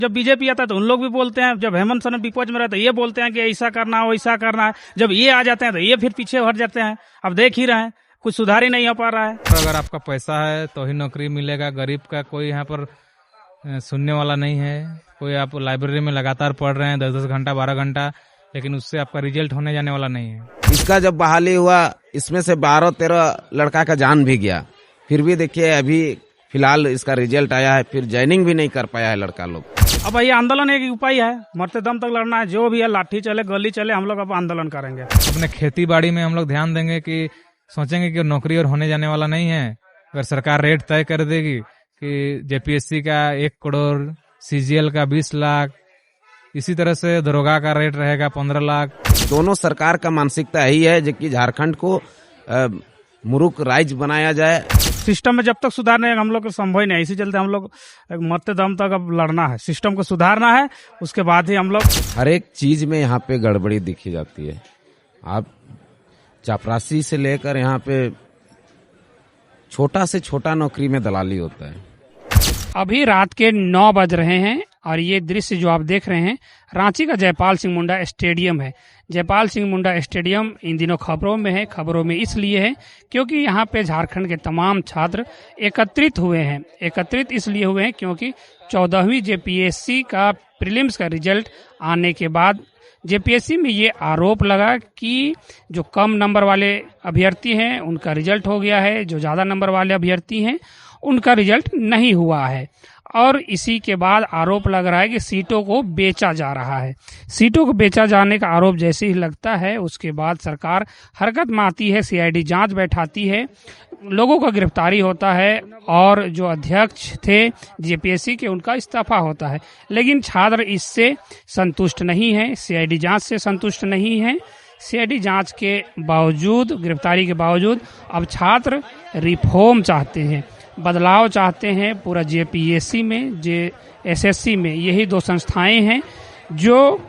जब बीजेपी आता है तो उन लोग भी बोलते हैं, जब हेमंत सोरेन विपक्ष में रहते हैं ये बोलते हैं कि ऐसा करना है वैसा करना है, जब ये आ जाते हैं तो ये फिर पीछे हट जाते हैं। अब देख ही रहे हैं, कुछ सुधार ही नहीं हो पा रहा है। अगर आपका पैसा है तो ही नौकरी मिलेगा, गरीब का कोई यहाँ पर सुनने वाला नहीं है। कोई आप लाइब्रेरी में लगातार पढ़ रहे हैं 10-10 घंटा 12 घंटा, लेकिन उससे आपका रिजल्ट होने जाने वाला नहीं है। इसका जब बहाली हुआ इसमें से 12-13 लड़का का जान भी गया, फिर भी देखिए अभी फिलहाल इसका रिजल्ट आया है, फिर ज्वाइनिंग भी नहीं कर पाया है लड़का लोग। अब ये आंदोलन एक उपाय है, मरते दम तक लड़ना है, जो भी है लाठी चले गली चले, हम लोग अब आंदोलन करेंगे। अपने खेती बाड़ी में हम लोग ध्यान देंगे कि सोचेंगे कि नौकरी और होने जाने वाला नहीं है। अगर सरकार रेट तय कर देगी कि जेपीएससी का 1 करोड़, सीजीएल का 20 लाख, इसी तरह से दरोगा का रेट रहेगा 15 लाख। दोनों सरकार का मानसिकता यही है जो कि झारखंड को मुरुक राज्य बनाया जाए। सिस्टम में जब तक सुधार नहीं हम लोग को संभव ही नहीं, इसी चलते हम लोग मरते दम तक अब लड़ना है, सिस्टम को सुधारना है, उसके बाद ही हम लोग। हर एक चीज में यहाँ पे गड़बड़ी दिखी जाती है। आप चापरासी से लेकर यहाँ पे छोटा से छोटा नौकरी में दलाली होता है। अभी रात के 9 बज रहे हैं और ये दृश्य जो आप देख रहे हैं रांची का जयपाल सिंह मुंडा स्टेडियम है। जयपाल सिंह मुंडा स्टेडियम इन दिनों खबरों में है। खबरों में इसलिए है क्योंकि यहाँ पे झारखंड के तमाम छात्र एकत्रित हुए हैं। एकत्रित इसलिए हुए हैं क्योंकि 14वीं जेपीएससी का प्रीलिम्स का रिजल्ट आने के बाद जेपीएससी में ये आरोप लगा कि जो कम नंबर वाले अभ्यर्थी हैं उनका रिजल्ट हो गया है, जो ज़्यादा नंबर वाले अभ्यर्थी हैं उनका रिजल्ट नहीं हुआ है। और इसी के बाद आरोप लग रहा है कि सीटों को बेचा जा रहा है। सीटों को बेचा जाने का आरोप जैसे ही लगता है उसके बाद सरकार हरकत में आती है, सीआईडी जांच बैठाती है, लोगों का गिरफ्तारी होता है और जो अध्यक्ष थे जेपीएससी के उनका इस्तीफा होता है। लेकिन छात्र इससे संतुष्ट नहीं है, सीआईडी जांच से संतुष्ट नहीं है। सीआईडी जांच के बावजूद, गिरफ्तारी के बावजूद अब छात्र रिफॉर्म चाहते हैं, बदलाव चाहते हैं। पूरा जेपीएससी में, जेएसएससी में यही 2 संस्थाएं हैं जो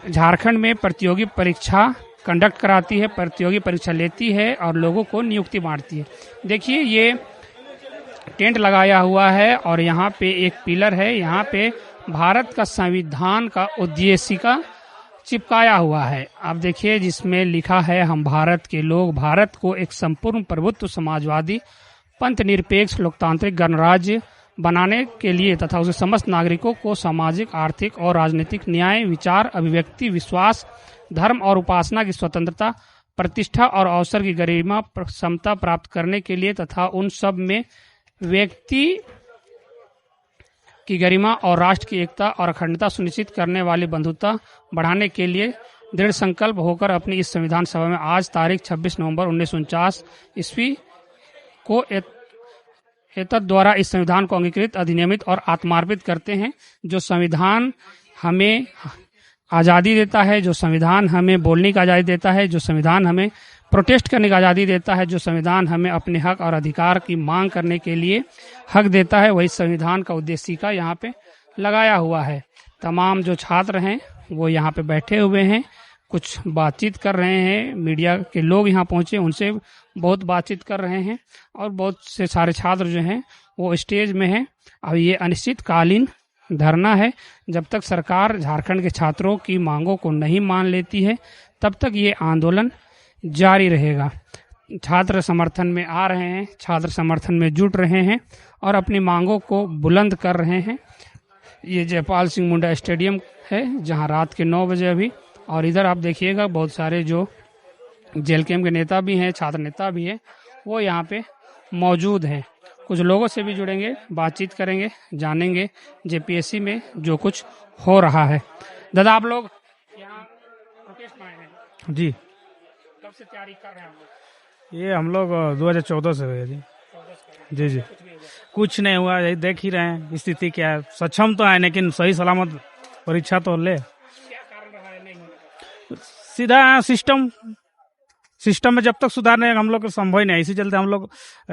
झारखंड में प्रतियोगी परीक्षा कंडक्ट कराती है, प्रतियोगी परीक्षा लेती है और लोगों को नियुक्ति बांटती है। देखिए ये टेंट लगाया हुआ है और यहाँ पे एक पिलर है, यहाँ पे भारत का संविधान का उद्देशिका चिपकाया हुआ है। आप देखिए जिसमें लिखा है, हम भारत के लोग भारत को एक संपूर्ण प्रभुत्व समाजवादी पंथ निरपेक्ष लोकतांत्रिक गणराज्य बनाने के लिए तथा उसे समस्त नागरिकों को सामाजिक, आर्थिक और राजनीतिक न्याय, विचार, अभिव्यक्ति, विश्वास, धर्म और उपासना की स्वतंत्रता, प्रतिष्ठा और अवसर की गरिमा, समता प्राप्त करने के लिए तथा उन सब में व्यक्ति की गरिमा और राष्ट्र की एकता और अखंडता सुनिश्चित करने वाली बंधुता बढ़ाने के लिए दृढ़ संकल्प होकर अपनी इस संविधान सभा में आज तारीख 26 नवंबर 1949 ईस्वी को एतद द्वारा इस संविधान को अंगीकृत, अधिनियमित और आत्मार्पित करते हैं। जो संविधान हमें आज़ादी देता है, जो संविधान हमें बोलने की आज़ादी देता है, जो संविधान हमें प्रोटेस्ट करने की आज़ादी देता है, जो संविधान हमें अपने हक और अधिकार की मांग करने के लिए हक देता है, वही संविधान का उद्देशिका यहाँ पे लगाया हुआ है। तमाम जो छात्र हैं वो यहाँ पे बैठे हुए हैं, कुछ बातचीत कर रहे हैं। मीडिया के लोग यहाँ पहुंचे, उनसे बहुत बातचीत कर रहे हैं और बहुत से सारे छात्र जो हैं वो स्टेज में हैं। अब ये अनिश्चितकालीन धरना है। जब तक सरकार झारखंड के छात्रों की मांगों को नहीं मान लेती है तब तक ये आंदोलन जारी रहेगा। छात्र समर्थन में आ रहे हैं, छात्र समर्थन में जुट रहे हैं और अपनी मांगों को बुलंद कर रहे हैं। ये जयपाल सिंह मुंडा स्टेडियम है जहाँ रात के 9 बजे अभी, और इधर आप देखिएगा बहुत सारे जो जेलकेम के नेता भी हैं, छात्र नेता भी हैं, वो यहाँ पे मौजूद हैं। कुछ लोगों से भी जुड़ेंगे, बातचीत करेंगे, जानेंगे जेपीएससी में जो कुछ हो रहा है। दादा आप लोग यहाँ प्रोटेस्ट में आए हैं जी? कब से तैयारी कर रहे हैं आप लोग? ये हम लोग 2014 से हुए जी। जी कुछ नहीं हुआ, यही देख ही रहे हैं स्थिति क्या है। सक्षम तो है लेकिन सही सलामत परीक्षा तो ले। सीधा सिस्टम में जब तक सुधार नहीं हम लोग को संभव ही नहीं, इसी चलते हम लोग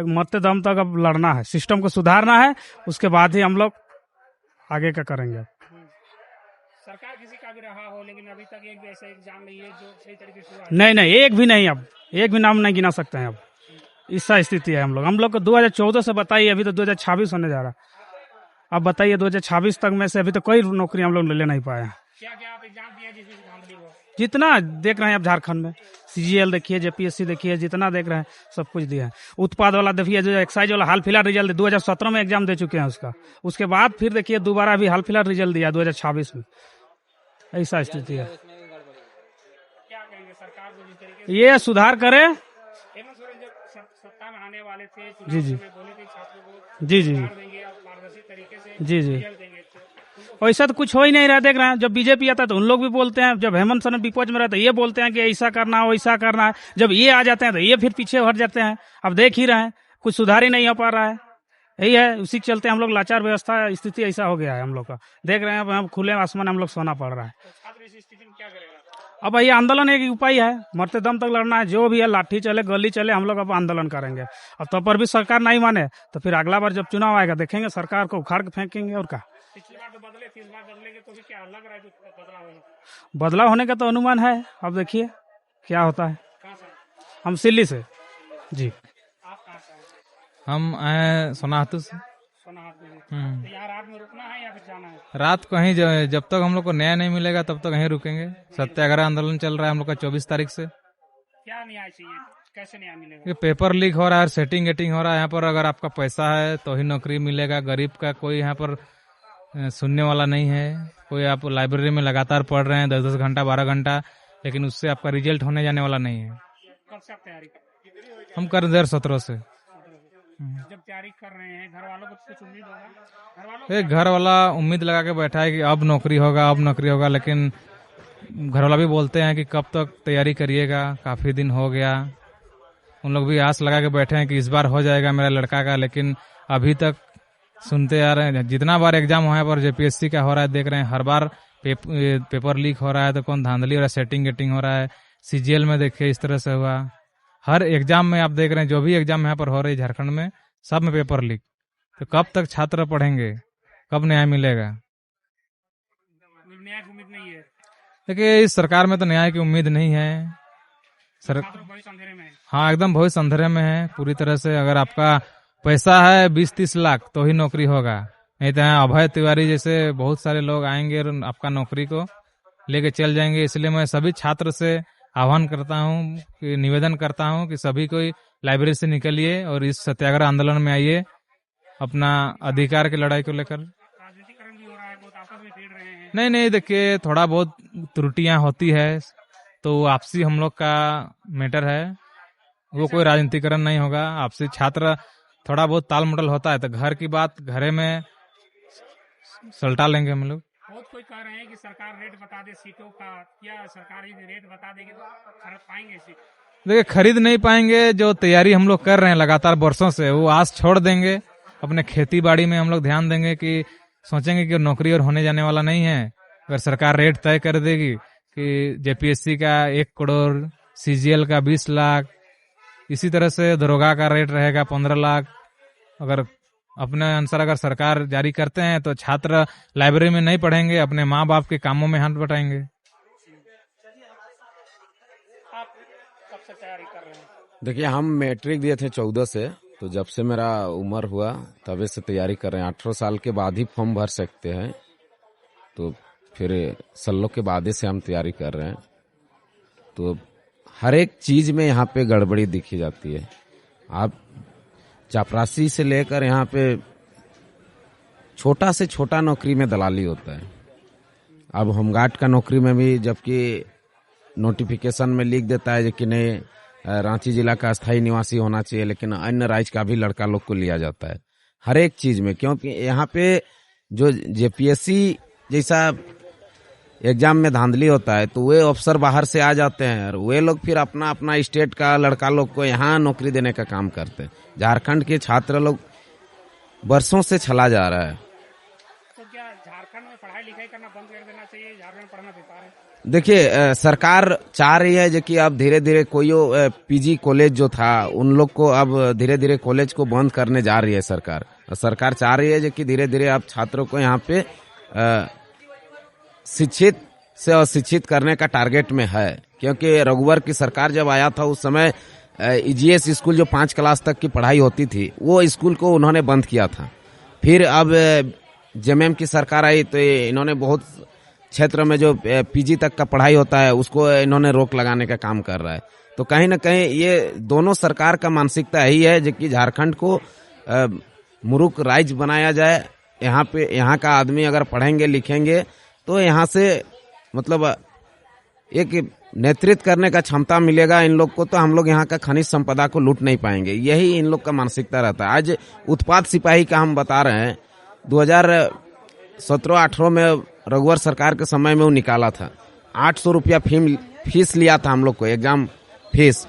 मरते दम तक अब लड़ना है, सिस्टम को सुधारना है, उसके बाद ही हम लोग आगे का करेंगे। सरकार किसी का भी रहा हो लेकिन अभी तक एक भी ऐसा एग्जाम नहीं है जो सही तरीके से हुआ। नहीं, एक भी नहीं, अब एक भी नाम नहीं गिना सकते हैं। अब ऐसा स्थिति है हम लोग को 2014 से बताइए, अभी तो 2026 होने जा रहा। अब बताइए 2026 तक में से अभी तो कोई नौकरी हम लोग ले नहीं पाए हैं। क्या क्या आप एग्जाम दिया जिसमें धांधली हो? जितना देख रहे हैं अब झारखंड में, सीजीएल देखिए, जेपीएससी देखिए, जितना देख रहे हैं सब कुछ दिया है। उत्पाद वाला देखिए, जो एक्साइज वाला हाल फिलहाल रिजल्ट 2017 में एग्जाम दे चुके हैं उसका, उसके बाद फिर देखिए दोबारा अभी हाल फिलहाल रिजल्ट दिया 2026 में। ऐसा स्थिति है। क्या कहेंगे सरकार को जिस तरीके ये सुधार करे। हेमंत सोरेन जब सत्ता में आने वाले थे, जी जी में बोले थे छात्रों को जी जी सुधार देंगे और पारदर्शी तरीके से जी जी रिजल्ट देंगे, वैसा तो कुछ हो ही नहीं रहा। देख रहे हैं जब बीजेपी आता है तो उन लोग भी बोलते हैं, जब हेमंत सोरेन विपक्ष में रहते हैं ये बोलते हैं कि ऐसा करना वैसा करना है, जब ये आ जाते हैं तो ये फिर पीछे हट जाते हैं। अब देख ही रहे हैं कुछ सुधार ही नहीं हो पा रहा है। यही है, उसी के चलते हम लोग लाचार व्यवस्था स्थिति ऐसा हो गया है हम लोग का। देख रहे हैं अब हम खुले आसमान हम लोग सोना पड़ रहा है। छात्र इस स्थिति में क्या करेगा? अब ये आंदोलन एक उपाय है, मरते दम तक लड़ना है। जो भी है लाठी चले गली चले, हम लोग अब आंदोलन करेंगे। अब तब पर भी सरकार नहीं माने तो फिर अगला बार जब चुनाव आएगा देखेंगे, सरकार को उखाड़ के फेंकेंगे। और क्या, पिछली बार तो बदले थे, इस बार बदलेंगे तो भी क्या लग रहा है जो बदलाव होगा? बदलाव होने का तो अनुमान है, अब देखिए क्या होता है। कहाँ से? हम सिल्ली से जी। आप कहाँ से हैं? हम आए सोनाहतू से। सोनाहाट में। तो यहाँ रात में रुकना है या फिर जाना है? रात को कहीं जब तक हम लोग को न्याय नहीं मिलेगा तब तक कहीं रुकेंगे। सत्याग्रह आंदोलन चल रहा है हम लोग का 24 तारीख से। क्या न्याय चाहिए? कैसे न्याय मिलेगा? ये पेपर लीक हो रहा है, सेटिंग गेटिंग हो रहा है। यहाँ पर अगर आपका पैसा है तो ही नौकरी मिलेगा। गरीब का कोई यहाँ पर सुनने वाला नहीं है। कोई आप लाइब्रेरी में लगातार पढ़ रहे हैं 10-10 घंटा 12 घंटा, लेकिन उससे आपका रिजल्ट होने जाने वाला नहीं है। कब से आप तैयारी कर? हम कर 2017 से। जब तैयारी कर रहे हैं घर वालों को कुछ उम्मीद होगा? घर वालों एक घर वाला उम्मीद लगा के बैठा है कि अब नौकरी होगा, अब नौकरी होगा, लेकिन घर वाला भी बोलते हैं कि कब तक तैयारी करिएगा, काफी दिन हो गया। उन लोग भी आस लगा के बैठे हैं कि इस बार हो जाएगा मेरा लड़का का, लेकिन अभी तक सुनते आ रहे हैं। जितना बार एग्जाम हुआ है पर जेपीएससी का हो रहा है, देख रहे हैं हर बार पेपर लीक हो रहा है, तो कौन धांधली हो रहा है, सेटिंग गेटिंग हो रहा है। सीजीएल में देखिए इस तरह से हुआ। हर एग्जाम में आप देख रहे हैं, जो भी एग्जाम यहाँ पर हो रही है झारखंड में, सब में पेपर लीक। तो कब तक छात्र पढ़ेंगे, कब न्याय मिलेगा? न्याय की उम्मीद नहीं है। देखिए इस सरकार में तो न्याय की उम्मीद नहीं है। छात्र भविष्य अंधेरे में है। हाँ, एकदम भविष्य अंधेरे में है पूरी तरह से। अगर आपका पैसा है 20-30 लाख तो ही नौकरी होगा, नहीं तो यहाँ अभय तिवारी जैसे बहुत सारे लोग आएंगे और आपका नौकरी को लेके चल जाएंगे। इसलिए मैं सभी छात्र से आह्वान करता हूँ, कि निवेदन करता हूँ कि सभी कोई लाइब्रेरी से निकलिए और इस सत्याग्रह आंदोलन में आइए, अपना अधिकार की लड़ाई को लेकर। राजनीतिकरण भी हो रहा है, बहुत आपस में भिड़ रहे हैं। नहीं, देखिए थोड़ा बहुत त्रुटियां होती है तो आपसी हम लोग का मैटर है, वो कोई राजनीतिकरण नहीं होगा। आपसी छात्र थोड़ा बहुत ताल मटल होता है तो घर की बात घरे में सलटा लेंगे हम लोग। बहुत कोई कह रहे हैं कि सरकार रेट बता दे सीटों का, क्या सरकार ही रेट बता देगी तो खरीद पाएंगे सीट? देखिए खरीद नहीं पाएंगे। जो तैयारी हम लोग कर रहे हैं लगातार वर्षों से, वो आस छोड़ देंगे। अपने खेती बाड़ी में हम लोग ध्यान देंगे कि सोचेंगे कि नौकरी और होने जाने वाला नहीं है। अगर सरकार रेट तय कर देगी कि जेपीएससी का 1 करोड़, सीजीएल का 20 लाख, इसी तरह से दरोगा का रेट रहेगा 15 लाख। अगर अपने अनुसार अगर सरकार जारी करते हैं तो छात्र लाइब्रेरी में नहीं पढ़ेंगे, अपने माँ बाप के कामों में हाथ बटाएंगे। आप कब से तैयारी कर रहे हैं? देखिए हम मैट्रिक दिए थे 14 से, तो जब से मेरा उम्र हुआ तबे से तैयारी कर रहे हैं। 18 साल के बाद ही फॉर्म भर सकते हैं, तो फिर सालों के बाद से हम तैयारी कर रहे हैं। तो हर एक चीज में यहाँ पे गड़बड़ी दिखी जाती है। आप चापरासी से लेकर यहाँ पे छोटा से छोटा नौकरी में दलाली होता है। अब होमगार्ड का नौकरी में भी, जबकि नोटिफिकेशन में लिख देता है कि नहीं रांची जिला का स्थायी निवासी होना चाहिए, लेकिन अन्य राज्य का भी लड़का लोग को लिया जाता है हर एक चीज में। क्योंकि यहाँ पे जो जेपीएससी जैसा एग्जाम में धांधली होता है तो वे अफसर बाहर से आ जाते हैं और वे लोग फिर अपना अपना स्टेट का लड़का लोग को यहाँ नौकरी देने का काम करते हैं। झारखंड के छात्र लोग वर्षों से छला जा रहा है। तो क्या झारखंड में पढ़ाई लिखाई करना बंद कर देना चाहिए? झारखंड में पढ़ना बेकार है? देखिए सरकार चाह रही है जो कि अब धीरे धीरे कोई पीजी कॉलेज जो था उन लोग को अब धीरे धीरे कॉलेज को बंद करने जा रही है सरकार। सरकार चाह रही है जो कि धीरे धीरे अब छात्रों को यहाँ पे शिक्षित से अशिक्षित करने का टारगेट में है। क्योंकि रघुवर की सरकार जब आया था उस समय ईजीएस स्कूल जो 5 क्लास तक की पढ़ाई होती थी वो स्कूल को उन्होंने बंद किया था। फिर अब जेएमएम की सरकार आई तो इन्होंने बहुत क्षेत्र में जो पीजी तक का पढ़ाई होता है उसको इन्होंने रोक लगाने का काम कर रहा है। तो कहीं ना कहीं ये दोनों सरकार का मानसिकता यही है जो कि झारखंड को मुरुक राज्य बनाया जाए। यहाँ का आदमी अगर पढ़ेंगे लिखेंगे तो यहाँ से मतलब एक नेतृत्व करने का क्षमता मिलेगा इन लोग को, तो हम लोग यहाँ का खनिज संपदा को लूट नहीं पाएंगे। यही इन लोग का मानसिकता रहता है। आज उत्पाद सिपाही का हम बता रहे हैं, 2017-18 में रघुवर सरकार के समय में वो निकाला था। 800 रुपया फीस लिया था हम लोग को, एग्जाम फीस,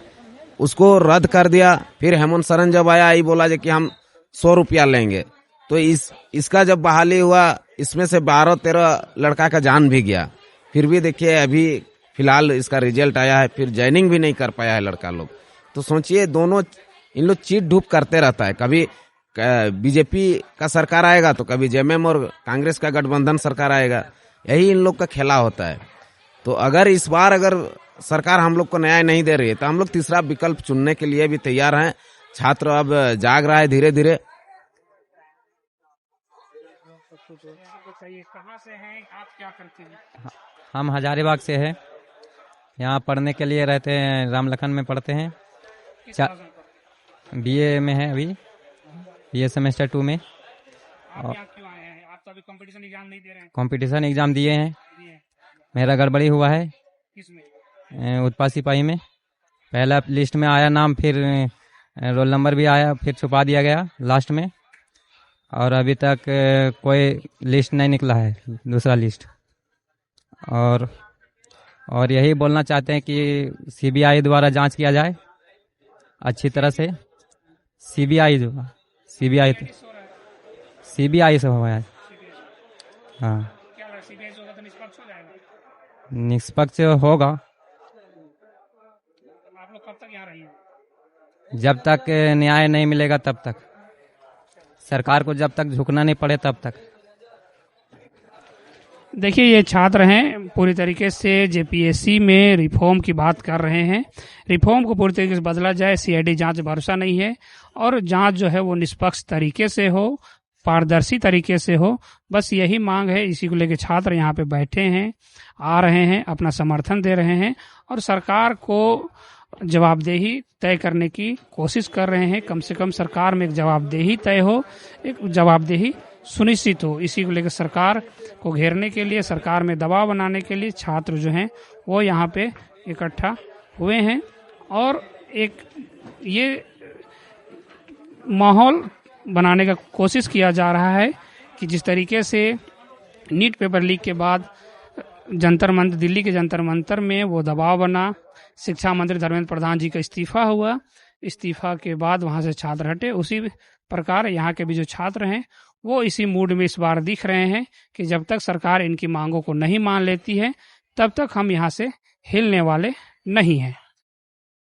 उसको रद्द कर दिया। फिर हेमंत सोरेन जब आया ये बोला कि हम 100 रुपया लेंगे। तो इसका जब बहाली हुआ इसमें से 12-13 लड़का का जान भी गया। फिर भी देखिए अभी फिलहाल इसका रिजल्ट आया है, फिर ज्वाइनिंग भी नहीं कर पाया है लड़का लोग। तो सोचिए दोनों इन लोग चीट ढूप करते रहता है। कभी बीजेपी का सरकार आएगा तो कभी जेएमएम और कांग्रेस का गठबंधन सरकार आएगा। यही इन लोग का खेला होता है। तो अगर इस बार अगर सरकार हम लोग को न्याय नहीं दे रही है तो हम लोग तीसरा विकल्प चुनने के लिए भी तैयार हैं। छात्र अब जाग रहा है धीरे धीरे। कहाँ से हैं आप, क्या करते हैं? हम हजारीबाग से हैं। यहाँ पढ़ने के लिए रहते हैं, रामलखन में पढ़ते हैं। बीए में है अभी, बीए सेमेस्टर 2 में। आप यहाँ क्यों आए हैं? आप तो अभी कंपटीशन एग्जाम नहीं दे रहे हैं। कंपटीशन एग्जाम दिए हैं। मेरा गड़बड़ी हुआ है किसमें? उत्पाद सिपाही में। पहला लिस्ट में आया नाम, फिर रोल नंबर भी आया, फिर छुपा दिया गया लास्ट में, और अभी तक कोई लिस्ट नहीं निकला है, दूसरा लिस्ट। और यही बोलना चाहते हैं कि सीबीआई द्वारा जांच किया जाए अच्छी तरह से। सीबीआई से हुआ है। हाँ, सीबीआई से होगा तो निष्पक्ष हो जाएगा। निष्पक्ष होगा। आप लोग कब तक यहाँ रहेंगे? जब तक न्याय नहीं मिलेगा तब तक, सरकार को जब तक झुकना नहीं पड़े तब तक। देखिए ये छात्र हैं, पूरी तरीके से जेपीएससी में रिफॉर्म की बात कर रहे हैं। रिफॉर्म को पूरी तरीके से बदला जाए, सीआईडी जांच भरोसा नहीं है, और जांच जो है वो निष्पक्ष तरीके से हो, पारदर्शी तरीके से हो, बस यही मांग है। इसी को लेकर छात्र यहाँ पे बैठे हैं, आ रहे हैं, अपना समर्थन दे रहे हैं और सरकार को जवाबदेही तय करने की कोशिश कर रहे हैं। कम से कम सरकार में एक जवाबदेही तय हो, एक जवाबदेही सुनिश्चित हो। इसी को लेकर सरकार को घेरने के लिए, सरकार में दबाव बनाने के लिए छात्र जो हैं वो यहाँ पे इकट्ठा हुए हैं। और एक ये माहौल बनाने का कोशिश किया जा रहा है कि जिस तरीके से नीट पेपर लीक के बाद जंतर मंतर, दिल्ली के जंतर मंतर में वो दबाव बना, शिक्षा मंत्री धर्मेंद्र प्रधान जी का इस्तीफा हुआ, इस्तीफा के बाद वहां से छात्र हटे, उसी प्रकार यहाँ के भी जो छात्र हैं वो इसी मूड में इस बार दिख रहे हैं कि जब तक सरकार इनकी मांगों को नहीं मान लेती है तब तक हम यहाँ से हिलने वाले नहीं हैं।